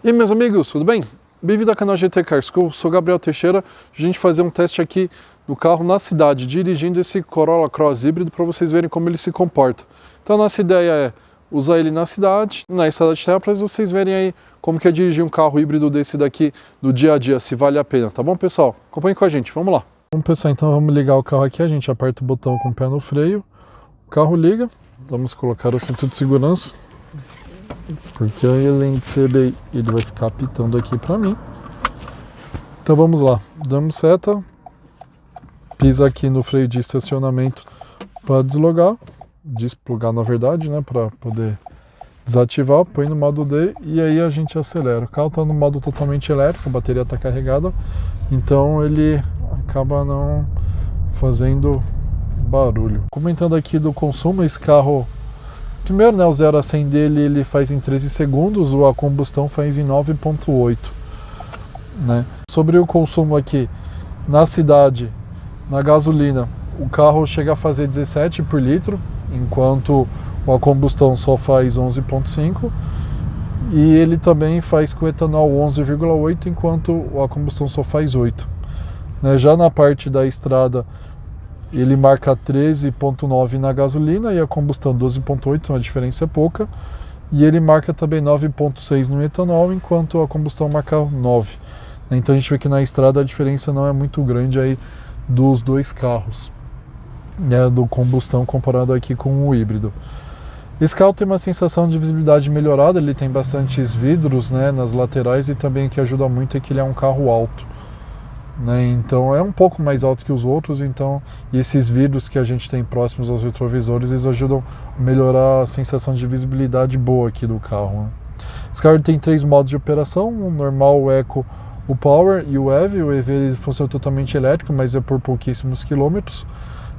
E aí, meus amigos, tudo bem? Bem-vindo ao canal GT Car School, sou Gabriel Teixeira. A gente vai fazer um teste aqui do carro na cidade, dirigindo esse Corolla Cross híbrido para vocês verem como ele se comporta. Então a nossa ideia é usar ele na cidade, na estrada de terra, para vocês verem aí como que é dirigir um carro híbrido desse daqui do dia a dia, se vale a pena, tá bom, pessoal? Acompanhe com a gente, vamos lá. Bom, pessoal, então vamos ligar o carro aqui, a gente aperta o botão com o pé no freio, o carro liga, vamos colocar o cinto de segurança. Porque além de ser ele vai ficar apitando aqui pra mim. Então vamos lá, damos seta, pisa aqui no freio de estacionamento para desplugar na verdade, né, para poder desativar, põe no modo D e aí a gente acelera. O carro está no modo totalmente elétrico, a bateria está carregada, então ele acaba não fazendo barulho. Comentando aqui do consumo, esse carro, primeiro, né, o 0 a 100 dele ele faz em 13 segundos, a combustão faz em 9,8, né? Sobre o consumo aqui, na cidade, na gasolina, o carro chega a fazer 17 por litro, enquanto a combustão só faz 11,5, e ele também faz com etanol 11,8, enquanto a combustão só faz 8. Né? Já na parte da estrada, ele marca 13,9 na gasolina e a combustão 12,8, então a diferença é pouca. E ele marca também 9,6 no etanol, enquanto a combustão marca 9. Então a gente vê que na estrada a diferença não é muito grande aí dos dois carros, né, do combustão comparado aqui com o híbrido. Esse carro tem uma sensação de visibilidade melhorada, ele tem bastantes vidros, né, nas laterais, e também o que ajuda muito é que ele é um carro alto. Né, então é um pouco mais alto que os outros, então, e esses vidros que a gente tem próximos aos retrovisores, eles ajudam a melhorar a sensação de visibilidade boa aqui do carro. Né. Esse carro tem 3 modos de operação, o normal, o Eco, o Power e o EV. O EV ele funciona totalmente elétrico, mas é por pouquíssimos quilômetros.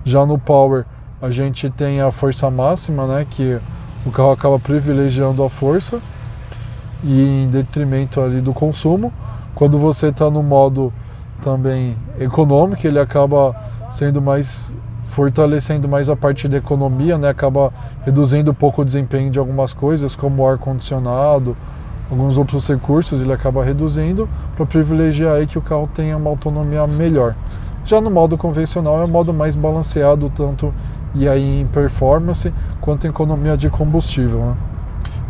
Já no Power a gente tem a força máxima, né, que o carro acaba privilegiando a força e em detrimento ali do consumo. Quando você está no modo também econômico, ele acaba sendo mais, fortalecendo mais a parte da economia, né? Acaba reduzindo um pouco o desempenho de algumas coisas, como o ar-condicionado, alguns outros recursos, ele acaba reduzindo para privilegiar aí que o carro tenha uma autonomia melhor. Já no modo convencional é o modo mais balanceado, tanto e aí em performance quanto em economia de combustível. Né?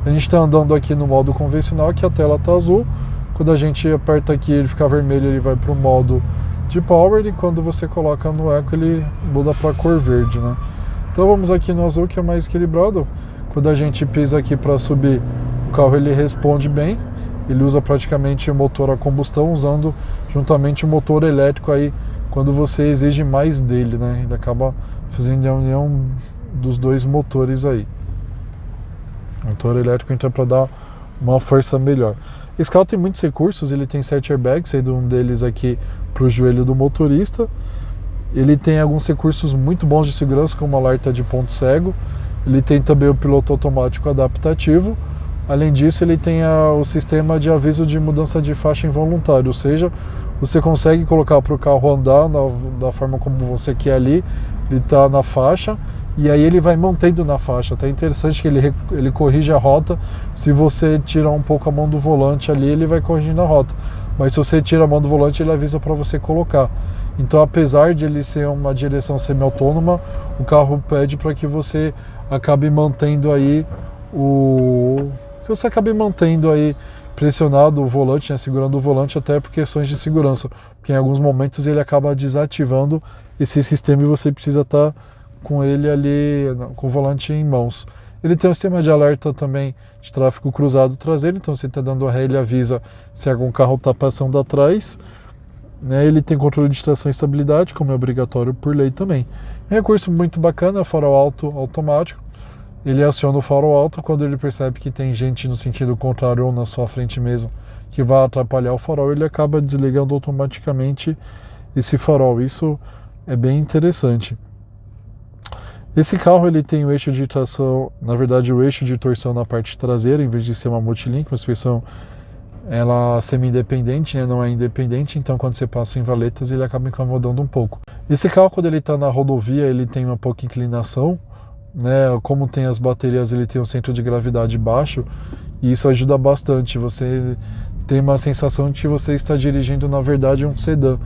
A gente está andando aqui no modo convencional, que a tela está azul. Quando a gente aperta aqui, ele fica vermelho, ele vai para o modo de Power, e quando você coloca no Eco, ele muda para a cor verde, né? Então vamos aqui no azul, que é mais equilibrado. Quando a gente pisa aqui para subir, o carro ele responde bem, ele usa praticamente o motor a combustão, usando juntamente o motor elétrico aí, quando você exige mais dele, né? Ele acaba fazendo a união dos dois motores aí. O motor elétrico entra para dar uma força melhor. Esse carro tem muitos recursos, ele tem 7 airbags, sendo um deles aqui para o joelho do motorista. Ele tem alguns recursos muito bons de segurança, como alerta de ponto cego. Ele tem também o piloto automático adaptativo. Além disso, ele tem o sistema de aviso de mudança de faixa involuntário, ou seja, você consegue colocar para o carro andar da forma como você quer ali, ele está na faixa, e aí ele vai mantendo na faixa. Até interessante que ele corrige a rota. Se você tira um pouco a mão do volante ali, ele vai corrigindo a rota. Mas se você tira a mão do volante, ele avisa para você colocar. Então, apesar de ele ser uma direção semi-autônoma, o carro pede para que você acabe mantendo aí pressionado o volante, né, segurando o volante, até por questões de segurança. Porque em alguns momentos ele acaba desativando esse sistema e você precisa estar com ele ali, com o volante em mãos. Ele tem um sistema de alerta também de tráfego cruzado traseiro, então você está dando a ré, ele avisa se algum carro está passando atrás. Né? Ele tem controle de tração e estabilidade, como é obrigatório por lei também. É um recurso muito bacana, farol alto automático. Ele aciona o farol alto quando ele percebe que tem gente no sentido contrário ou na sua frente mesmo que vai atrapalhar o farol, ele acaba desligando automaticamente esse farol. Isso é bem interessante. Esse carro ele tem o eixo de tração, na verdade o eixo de torção na parte traseira, em vez de ser uma multilink, uma suspensão ela semi-independente, né, não é independente, então quando você passa em valetas ele acaba incomodando um pouco. Esse carro, quando ele está na rodovia, ele tem uma pouca inclinação, né, como tem as baterias, ele tem um centro de gravidade baixo, E isso ajuda bastante, você tem uma sensação de que você está dirigindo, na verdade, um sedã,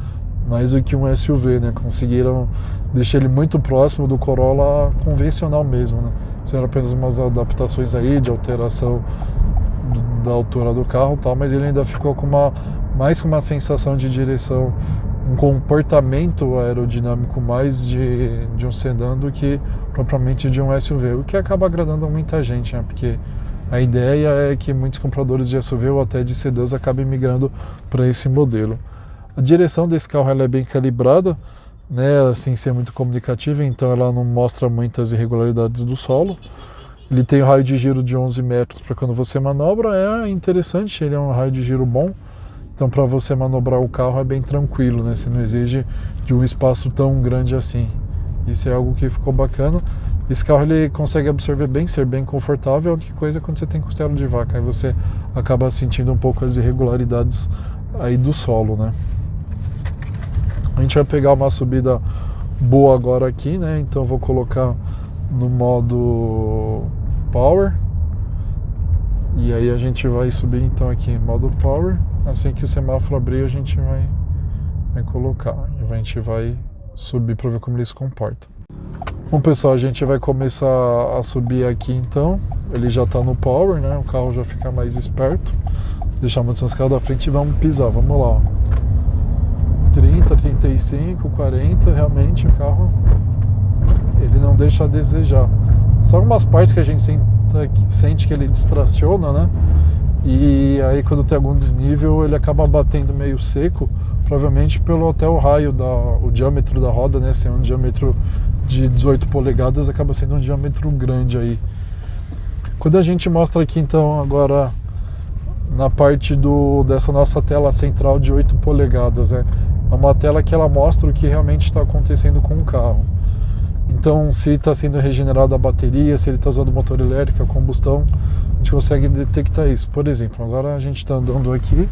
mais do que um SUV, né? Conseguiram deixar ele muito próximo do Corolla convencional mesmo, né? Fizeram apenas umas adaptações aí de alteração da altura do carro e tal, mas ele ainda ficou com mais com uma sensação de direção, um comportamento aerodinâmico mais de um sedã do que propriamente de um SUV, o que acaba agradando a muita gente, né? Porque a ideia é que muitos compradores de SUV ou até de sedãs acabem migrando para esse modelo. A direção desse carro ela é bem calibrada, né, sem ser muito comunicativa, então ela não mostra muitas irregularidades do solo. Ele tem um raio de giro de 11 metros para quando você manobra, é interessante, ele é um raio de giro bom. Então para você manobrar o carro é bem tranquilo, né? Você não exige de um espaço tão grande assim. Isso é algo que ficou bacana. Esse carro ele consegue absorver bem, ser bem confortável. A única coisa é quando você tem costela de vaca, aí você acaba sentindo um pouco as irregularidades aí do solo, né? A gente vai pegar uma subida boa agora aqui, né? Então eu vou colocar no modo Power. E aí a gente vai subir então aqui em modo Power. Assim que o semáforo abrir, a gente vai colocar. A gente vai subir para ver como ele se comporta. Bom, pessoal, a gente vai começar a subir aqui então. Ele já está no Power, né? O carro já fica mais esperto. Deixar uma distância da frente e vamos pisar. Vamos lá, ó. 30, 35, 40, realmente o carro ele não deixa a desejar. Só algumas partes que a gente sente que ele distraciona, né? E aí quando tem algum desnível ele acaba batendo meio seco, provavelmente pelo até o raio, o diâmetro da roda, né? Ser um diâmetro de 18 polegadas, acaba sendo um diâmetro grande aí. Quando a gente mostra aqui então agora na parte dessa nossa tela central de 8 polegadas, né? É uma tela que ela mostra o que realmente está acontecendo com o carro. Então, se está sendo regenerada a bateria, se ele está usando motor elétrico, a combustão, a gente consegue detectar isso. Por exemplo, agora a gente está andando aqui,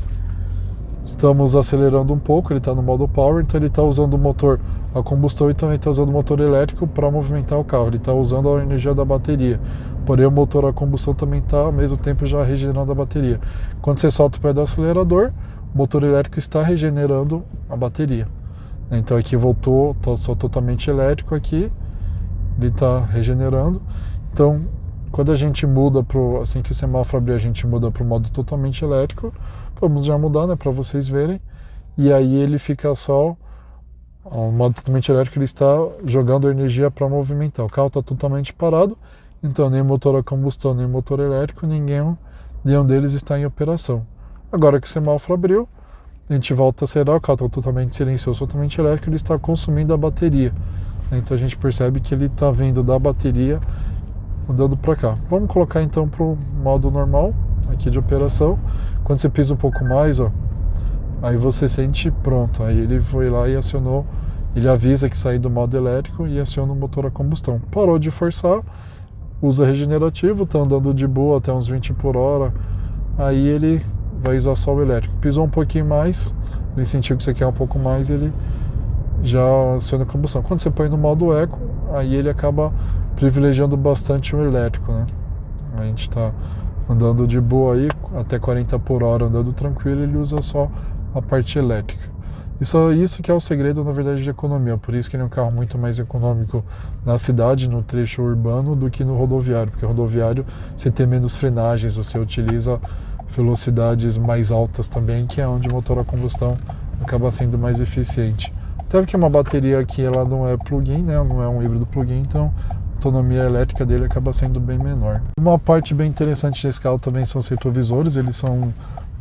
estamos acelerando um pouco, ele está no modo Power, então ele está usando o motor a combustão e também está usando o motor elétrico para movimentar o carro. Ele está usando a energia da bateria. Porém, o motor a combustão também está ao mesmo tempo já regenerando a bateria. Quando você solta o pé do acelerador, o motor elétrico está regenerando a bateria. Então aqui voltou, só totalmente elétrico aqui, ele está regenerando. Então quando a gente muda assim que o semáforo abrir, a gente muda para o modo totalmente elétrico. Vamos já mudar, né, para vocês verem. E aí ele fica só, o modo totalmente elétrico, ele está jogando energia para movimentar. O carro está totalmente parado, então nem motor a combustão, nem motor elétrico, nenhum deles está em operação. Agora que o semáforo abriu, a gente volta a acelerar, o carro está totalmente silencioso, totalmente elétrico, ele está consumindo a bateria. Então a gente percebe que ele está vindo da bateria mudando para cá. Vamos colocar então para o modo normal aqui de operação. Quando você pisa um pouco mais, ó, aí você sente, pronto, aí ele foi lá e acionou, ele avisa que saiu do modo elétrico e aciona o motor a combustão. Parou de forçar, usa regenerativo, está andando de boa até uns 20 por hora, aí ele vai usar só o elétrico. Pisou um pouquinho mais, ele sentiu que você quer um pouco mais, ele já aciona a combustão. Quando você põe no modo eco, aí ele acaba privilegiando bastante o elétrico, né? A gente está andando de boa aí, até 40 por hora andando tranquilo, ele usa só a parte elétrica. Isso que é o segredo, na verdade, de economia. Por isso que ele é um carro muito mais econômico na cidade, no trecho urbano, do que no rodoviário. Porque rodoviário você tem menos frenagens, você utiliza velocidades mais altas também, que é onde o motor a combustão acaba sendo mais eficiente. Até porque uma bateria aqui ela não é plug-in, né? Não é um híbrido plug-in, então a autonomia elétrica dele acaba sendo bem menor. Uma parte bem interessante desse carro também são os retrovisores, eles são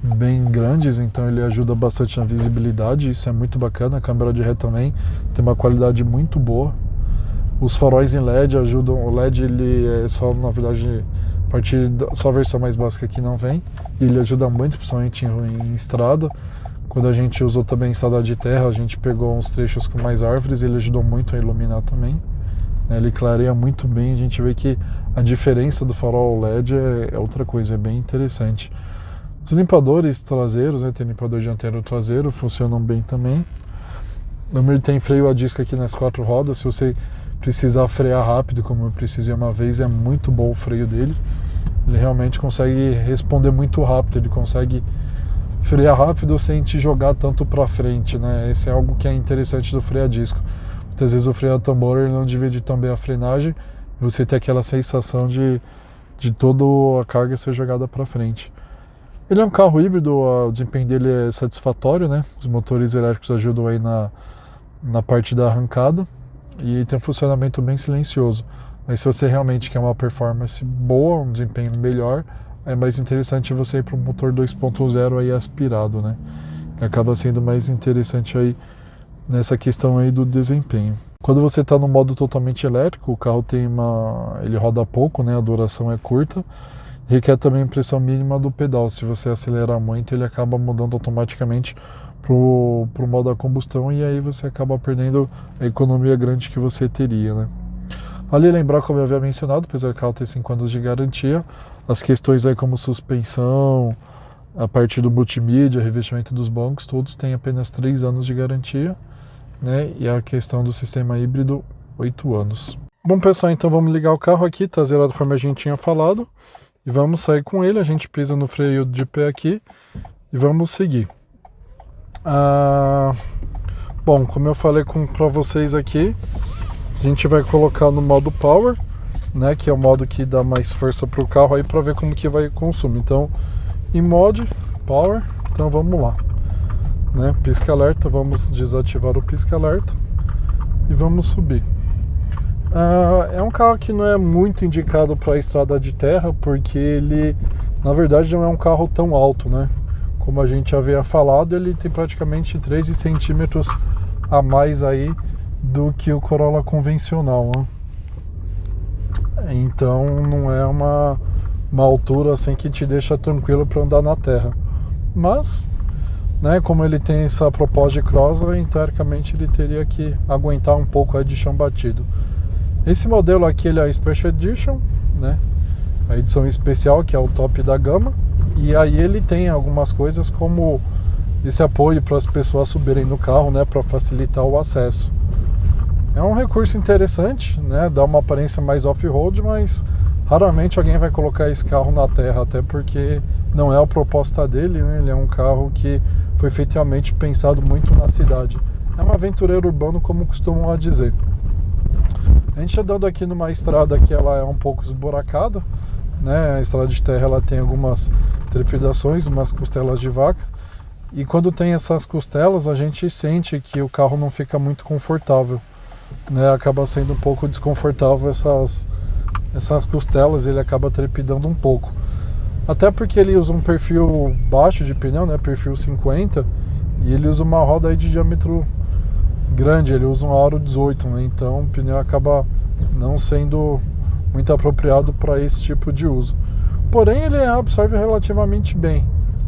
bem grandes, então ele ajuda bastante na visibilidade, isso é muito bacana. A câmera de ré também tem uma qualidade muito boa. Os faróis em LED ajudam, o LED ele é só, na verdade, só a versão mais básica que não vem, e ele ajuda muito, principalmente em estrada. Quando a gente usou também em estrada de terra, a gente pegou uns trechos com mais árvores, ele ajudou muito a iluminar também. Ele clareia muito bem, a gente vê que a diferença do farol LED é outra coisa, é bem interessante. Os limpadores traseiros, né, tem limpador dianteiro e traseiro, funcionam bem também. Ele tem freio a disco aqui nas 4 rodas, se você precisar frear rápido, como eu precisei uma vez, é muito bom o freio dele. Ele realmente consegue responder muito rápido, ele consegue frear rápido sem te jogar tanto para frente, né? Esse é algo que é interessante do freio a disco. Muitas vezes o freio a tambor ele não divide também a frenagem, você tem aquela sensação de toda a carga ser jogada para frente. Ele é um carro híbrido, o desempenho dele é satisfatório, né? Os motores elétricos ajudam aí na parte da arrancada e tem um funcionamento bem silencioso. Mas se você realmente quer uma performance boa, um desempenho melhor, é mais interessante você ir para o motor 2.0 aí aspirado, né? Que acaba sendo mais interessante aí nessa questão aí do desempenho. Quando você está no modo totalmente elétrico, o carro ele roda pouco, né? A duração é curta. Requer também pressão mínima do pedal. Se você acelerar muito, ele acaba mudando automaticamente pro modo a combustão e aí você acaba perdendo a economia grande que você teria, né? Ali lembrar, como eu havia mencionado, apesar do carro ter 5 anos de garantia, as questões aí como suspensão, a parte do multimídia, revestimento dos bancos, todos têm apenas 3 anos de garantia, né? E a questão do sistema híbrido, 8 anos. Bom, pessoal, então vamos ligar o carro aqui, tá zerado conforme a gente tinha falado, e vamos sair com ele. A gente pisa no freio de pé aqui e vamos seguir. Bom, como eu falei para vocês aqui, a gente vai colocar no modo Power, né, que é o modo que dá mais força para o carro aí para ver como que vai o consumo. Então, em mod Power, então vamos lá, né? Pisca alerta, vamos desativar o pisca alerta e vamos subir. É um carro que não é muito indicado para a estrada de terra, porque ele, na verdade, não é um carro tão alto, né? Como a gente havia falado, ele tem praticamente 13 centímetros a mais aí do que o Corolla convencional, né? Então não é uma altura assim que te deixa tranquilo para andar na terra. Mas, né, como ele tem essa proposta de cross, teoricamente ele teria que aguentar um pouco aí de chão batido. Esse modelo aqui ele é a Special Edition, né? A edição especial, que é o top da gama. E aí ele tem algumas coisas como esse apoio para as pessoas subirem no carro, né, para facilitar o acesso. É um recurso interessante, né? Dá uma aparência mais off-road, mas raramente alguém vai colocar esse carro na terra, até porque não é a proposta dele, né? Ele é um carro que foi efetivamente pensado muito na cidade. É um aventureiro urbano, como costumam a dizer. A gente andando aqui numa estrada que ela é um pouco esburacada, né? A estrada de terra ela tem algumas trepidações, umas costelas de vaca, e quando tem essas costelas a gente sente que o carro não fica muito confortável, né? Acaba sendo um pouco desconfortável essas costelas, ele acaba trepidando um pouco. Até porque ele usa um perfil baixo de pneu, né? Perfil 50, e ele usa uma roda aí de diâmetro grande, ele usa um aro 18, né? Então o pneu acaba não sendo muito apropriado para esse tipo de uso. Porém ele absorve relativamente bem,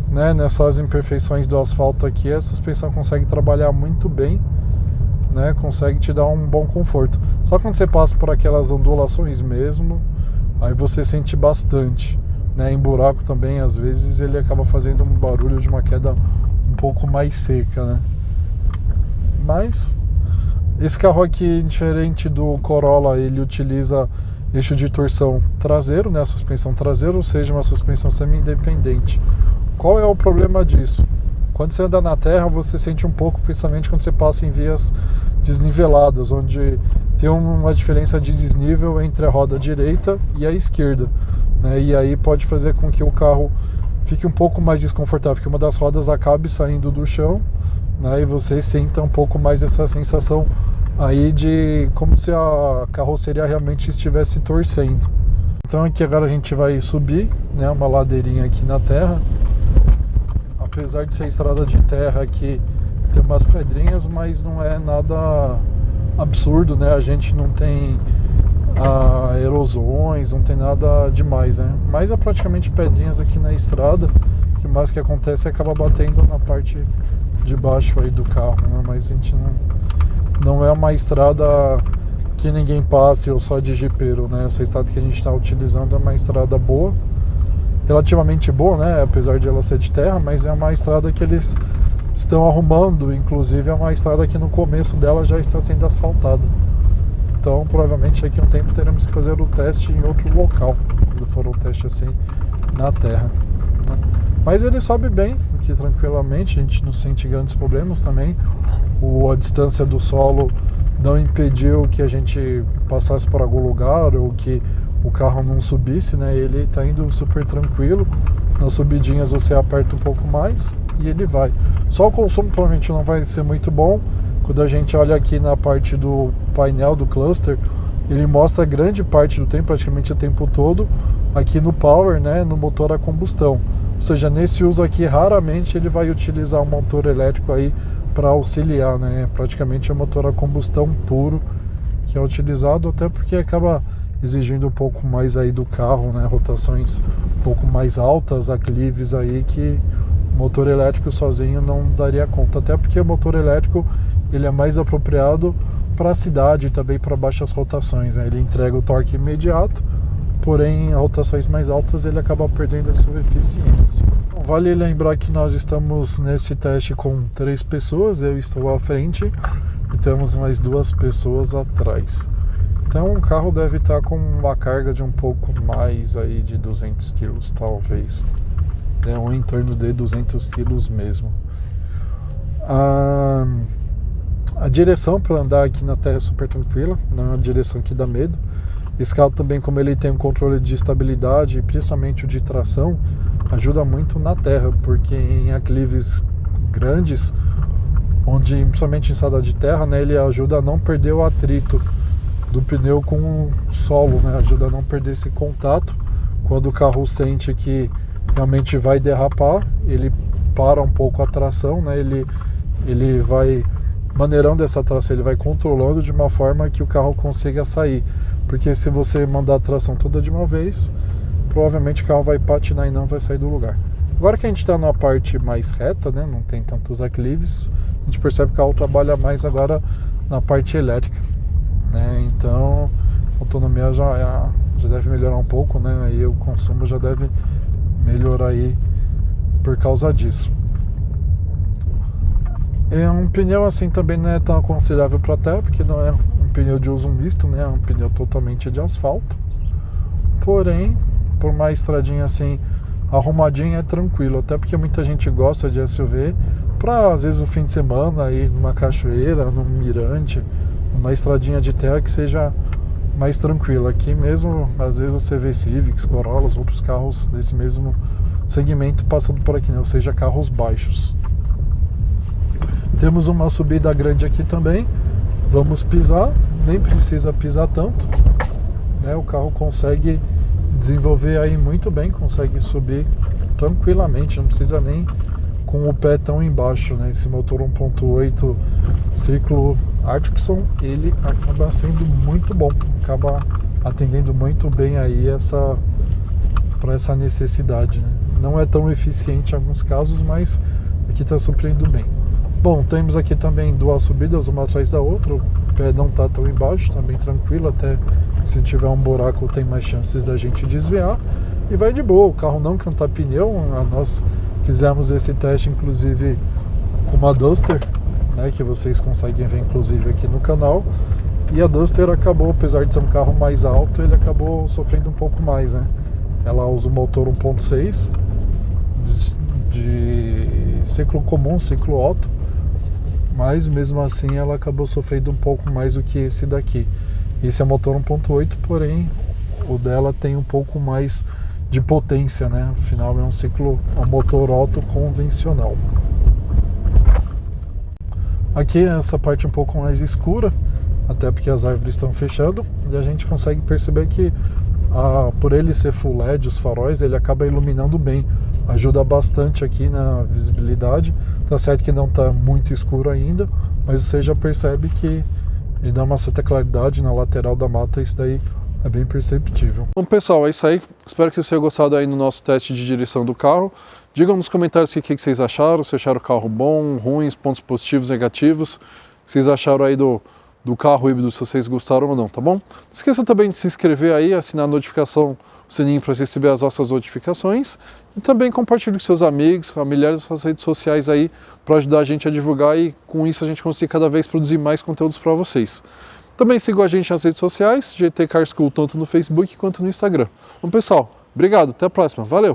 né? Nessas imperfeições do asfalto aqui, a suspensão consegue trabalhar muito bem, né? Consegue te dar um bom conforto. Só quando você passa por aquelas ondulações mesmo, aí você sente bastante, né? Em buraco também, às vezes ele acaba fazendo um barulho de uma queda um pouco mais seca, né? Mas esse carro aqui, diferente do Corolla, ele utiliza eixo de torção traseiro, né? A suspensão traseira, ou seja, uma suspensão semi-independente. Qual é o problema disso? Quando você anda na terra, você sente um pouco, principalmente quando você passa em vias desniveladas, onde tem uma diferença de desnível entre a roda direita e a esquerda, né? E aí pode fazer com que o carro fique um pouco mais desconfortável, que uma das rodas acabe saindo do chão, né? E você sinta um pouco mais essa sensação aí de como se a carroceria realmente estivesse torcendo. Então aqui agora a gente vai subir, né? Uma ladeirinha aqui na terra. Apesar de ser estrada de terra aqui, tem umas pedrinhas, mas não é nada absurdo, né? A gente não tem erosões, não tem nada demais, né? Mas é praticamente pedrinhas aqui na estrada. O que mais que acontece é acaba batendo na parte de baixo aí do carro, né? Mas a gente não é uma estrada que ninguém passe ou só de jipeiro, né? Essa estrada que a gente está utilizando é uma estrada boa, relativamente boa, né? Apesar de ela ser de terra, mas é uma estrada que eles estão arrumando, inclusive é uma estrada que no começo dela já está sendo asfaltada. Então provavelmente daqui a um tempo teremos que fazer o teste em outro local. rápido for um teste assim na terra, né? Mas ele sobe bem, aqui tranquilamente, a gente não sente grandes problemas também. A distância do solo não impediu que a gente passasse por algum lugar ou que o carro não subisse, né? Ele está indo super tranquilo. Nas subidinhas você aperta um pouco mais e ele vai. Só o consumo provavelmente não vai ser muito bom. Quando a gente olha aqui na parte do painel do cluster, ele mostra grande parte do tempo, praticamente o tempo todo, aqui no power, né, no motor a combustão. Ou seja, nesse uso aqui, raramente ele vai utilizar um motor elétrico aí para auxiliar, né? Praticamente é um motor a combustão puro que é utilizado, até porque acaba exigindo um pouco mais aí do carro, né? Rotações um pouco mais altas, aclives aí que o motor elétrico sozinho não daria conta. Até porque o motor elétrico ele é mais apropriado para a cidade e também para baixas rotações, né? Ele entrega o torque imediato, porém, em rotações mais altas ele acaba perdendo a sua eficiência. Vale lembrar que nós estamos nesse teste com 3 pessoas, eu estou à frente e temos mais 2 pessoas atrás. Então o carro deve estar com uma carga de um pouco mais aí de 200 kg talvez, ou em torno de 200 kg mesmo. A direção para andar aqui na terra é super tranquila, não é uma direção que dá medo. Esse carro também, como ele tem um controle de estabilidade, principalmente o de tração, ajuda muito na terra, porque em aclives grandes, onde principalmente em estrada de terra, né, ele ajuda a não perder o atrito do pneu com o solo, né, ajuda a não perder esse contato. Quando o carro sente que realmente vai derrapar, ele para um pouco a tração, né, ele vai maneirando essa tração, ele vai controlando de uma forma que o carro consiga sair. Porque se você mandar a tração toda de uma vez, provavelmente o carro vai patinar e não vai sair do lugar. Agora que a gente está na parte mais reta, né, não tem tantos aclives, a gente percebe que o carro trabalha mais agora na parte elétrica, né? Então a autonomia já deve melhorar um pouco, né? E o consumo já deve melhorar aí por causa disso. Um pneu assim também não é tão aconselhável para terra, porque não é um pneu de uso misto, né? É um pneu totalmente de asfalto. Porém, por uma estradinha assim arrumadinha é tranquilo, até porque muita gente gosta de SUV para às vezes o fim de semana ir numa cachoeira, num mirante, numa estradinha de terra que seja mais tranquilo. Aqui mesmo, às vezes você vê Civics, Corollas, outros carros desse mesmo segmento passando por aqui, né? Ou seja, carros baixos. Temos uma subida grande aqui também, vamos pisar, nem precisa pisar tanto, né? O carro consegue desenvolver aí muito bem, consegue subir tranquilamente, não precisa nem com o pé tão embaixo, né? Esse motor 1.8 ciclo Articson, ele acaba sendo muito bom, acaba atendendo muito bem aí para essa necessidade, né? Não é tão eficiente em alguns casos, mas aqui está suprindo bem. Bom, temos aqui também 2 subidas, uma atrás da outra, o pé não está tão embaixo, está bem tranquilo, até se tiver um buraco tem mais chances da gente desviar, e vai de boa, o carro não canta pneu. Nós fizemos esse teste inclusive com uma Duster, né, que vocês conseguem ver inclusive aqui no canal, e a Duster acabou, apesar de ser um carro mais alto, ele acabou sofrendo um pouco mais, né? Ela usa o motor 1.6 de ciclo comum, ciclo Otto, mas mesmo assim ela acabou sofrendo um pouco mais do que esse daqui. Esse é motor 1.8, porém o dela tem um pouco mais de potência, né? Afinal é um motor Otto convencional. Aqui essa parte um pouco mais escura, até porque as árvores estão fechando, e a gente consegue perceber que por ele ser full LED, os faróis, ele acaba iluminando bem, ajuda bastante aqui na visibilidade. Tá certo que não está muito escuro ainda, mas você já percebe que ele dá uma certa claridade na lateral da mata, isso daí é bem perceptível. Bom pessoal, é isso aí, espero que vocês tenham gostado aí no nosso teste de direção do carro. Digam nos comentários o que vocês acharam, se acharam o carro bom, ruim, pontos positivos, negativos, o que vocês acharam aí do carro híbrido, se vocês gostaram ou não, tá bom? Não esqueça também de se inscrever aí, assinar a notificação, o sininho para receber as nossas notificações, e também compartilhe com seus amigos, familiares, suas redes sociais aí, para ajudar a gente a divulgar, e com isso a gente conseguir cada vez produzir mais conteúdos para vocês. Também sigam a gente nas redes sociais, GT Car School, tanto no Facebook quanto no Instagram. Bom, pessoal, obrigado, até a próxima, valeu!